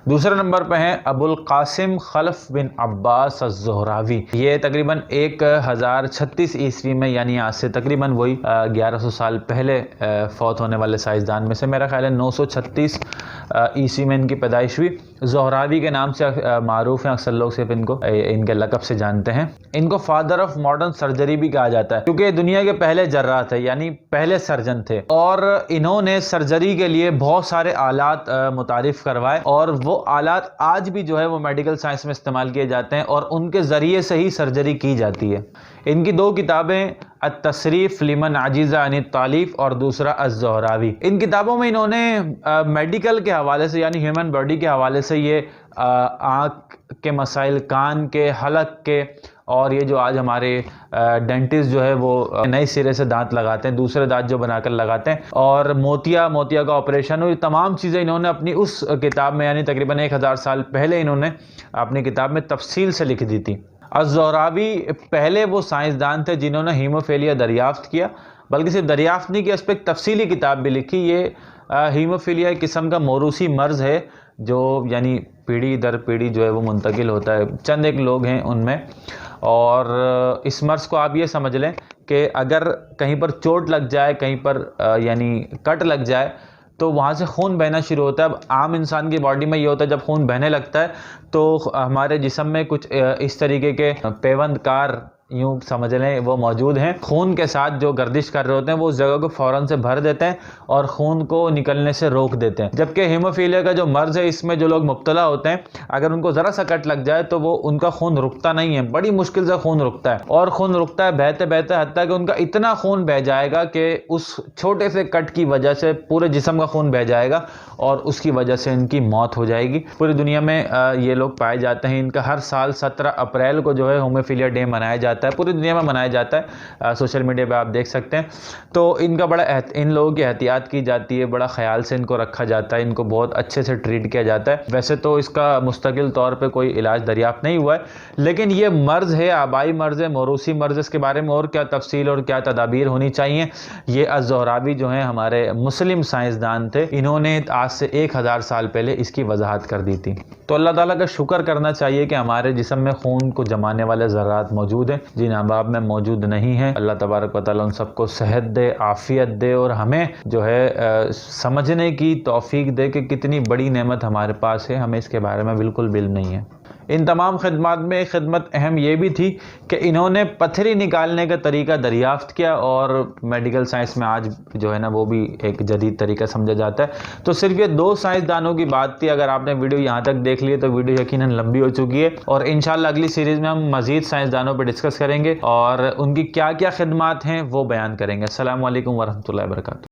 دوسرے نمبر پہ ہیں ابو القاسم خلف بن عباس الزہراوی. یہ تقریباً 1036 عیسوی میں، یعنی آج سے تقریباً وہی 1100 سال پہلے فوت ہونے والے سائنسدان میں سے. میرا خیال ہے 936 عیسوی میں ان کی پیدائش ہوئی. زہراوی کے نام سے معروف ہیں، اکثر لوگ صرف ان کو ان کے لقب سے جانتے ہیں. ان کو فادر آف ماڈرن سرجری بھی کہا جاتا ہے، کیونکہ دنیا کے پہلے جراح تھے، یعنی پہلے سرجن تھے، اور انہوں نے سرجری کے لیے بہت سارے آلات متعارف کروائے، اور وہ آلات آج بھی جو ہے وہ میڈیکل سائنس میں استعمال کیے جاتے ہیں، اور ان کے ذریعے سے ہی سرجری کی جاتی ہے. ان کی 2 کتابیں، التصریف لمن عجز عن التالیف اور دوسرا الزہراوی. ان کتابوں میں انہوں نے میڈیکل کے حوالے سے، یعنی ہیومن باڈی کے حوالے سے، یہ آنکھ کے مسائل، کان کے، حلق کے، اور یہ جو آج ہمارے ڈینٹسٹ جو ہے وہ نئے سرے سے دانت لگاتے ہیں، دوسرے دانت جو بنا کر لگاتے ہیں، اور موتیا کا آپریشن، یہ تمام چیزیں انہوں نے اپنی اس کتاب میں، یعنی تقریباً 1000 سال پہلے انہوں نے اپنی کتاب میں تفصیل سے لکھ دی تھی. الزہراوی پہلے وہ سائنسدان تھے جنہوں نے ہیموفیلیا دریافت کیا، بلکہ صرف دریافت نہیں کیا، اس پہ ایک تفصیلی کتاب بھی لکھی. یہ ہیموفیلیا ایک قسم کا موروثی مرض ہے، جو یعنی پیڑھی در پیڑھی جو ہے وہ منتقل ہوتا ہے. چند ایک لوگ ہیں ان میں، اور اس مرض کو آپ یہ سمجھ لیں کہ اگر کہیں پر چوٹ لگ جائے، کہیں پر یعنی کٹ لگ جائے، تو وہاں سے خون بہنا شروع ہوتا ہے. اب عام انسان کی باڈی میں یہ ہوتا ہے، جب خون بہنے لگتا ہے تو ہمارے جسم میں کچھ اس طریقے کے پیوند کار، یوں سمجھ لیں، وہ موجود ہیں، خون کے ساتھ جو گردش کر رہے ہوتے ہیں، وہ اس جگہ کو فوراً سے بھر دیتے ہیں اور خون کو نکلنے سے روک دیتے ہیں. جبکہ ہیموفیلیا کا جو مرض ہے، اس میں جو لوگ مبتلا ہوتے ہیں، اگر ان کو ذرا سا کٹ لگ جائے تو وہ ان کا خون رکتا نہیں ہے، بڑی مشکل سے خون رکتا ہے، اور خون رکتا ہے بہتے بہتے، حتیٰ کہ ان کا اتنا خون بہہ جائے گا کہ اس چھوٹے سے کٹ کی وجہ سے پورے جسم کا خون بہہ جائے گا، اور اس کی وجہ سے ان کی موت ہو جائے گی. پوری دنیا میں یہ لوگ پائے جاتے ہیں. ان کا ہر سال 17 اپریل کو جو ہے ہیموفیلیا ڈے منایا جاتا ہے، پوری دنیا میں منایا جاتا ہے. سوشل میڈیا پہ آپ دیکھ سکتے ہیں. تو ان کا ان لوگوں کی احتیاط کی جاتی ہے، بڑا خیال سے ان کو رکھا جاتا ہے، ان کو بہت اچھے سے ٹریٹ کیا جاتا ہے. ویسے تو اس کا مستقل طور پہ کوئی علاج دریافت نہیں ہوا ہے، لیکن یہ مرض ہے، آبائی مرض ہے، موروثی مرض. اس کے بارے میں اور کیا تفصیل اور کیا تدابیر ہونی چاہیے، یہ الزہراوی جو ہیں ہمارے مسلم سائنسدان تھے، انہوں نے آج سے 1000 سال پہلے اس کی وضاحت کر دی تھی. تو اللہ تعالیٰ کا شکر کرنا چاہیے کہ ہمارے جسم میں خون کو جمانے والے ذرات موجود ہیں، جن احباب میں موجود نہیں ہیں. اللہ تبارک و تعالیٰ ان سب کو صحت دے، عافیت دے، اور ہمیں جو ہے سمجھنے کی توفیق دے کہ کتنی بڑی نعمت ہمارے پاس ہے، ہمیں اس کے بارے میں بالکل علم نہیں ہے. ان تمام خدمات میں ایک خدمت اہم یہ بھی تھی کہ انہوں نے پتھری نکالنے کا طریقہ دریافت کیا، اور میڈیکل سائنس میں آج جو ہے نا وہ بھی ایک جدید طریقہ سمجھا جاتا ہے. تو صرف یہ 2 سائنسدانوں کی بات تھی. اگر آپ نے ویڈیو یہاں تک دیکھ لی تو ویڈیو یقیناً لمبی ہو چکی ہے، اور انشاءاللہ اگلی سیریز میں ہم مزید سائنسدانوں پہ ڈسکس کریں گے اور ان کی کیا کیا خدمات ہیں وہ بیان کریں گے. السلام علیکم ورحمۃ اللہ وبرکاتہ.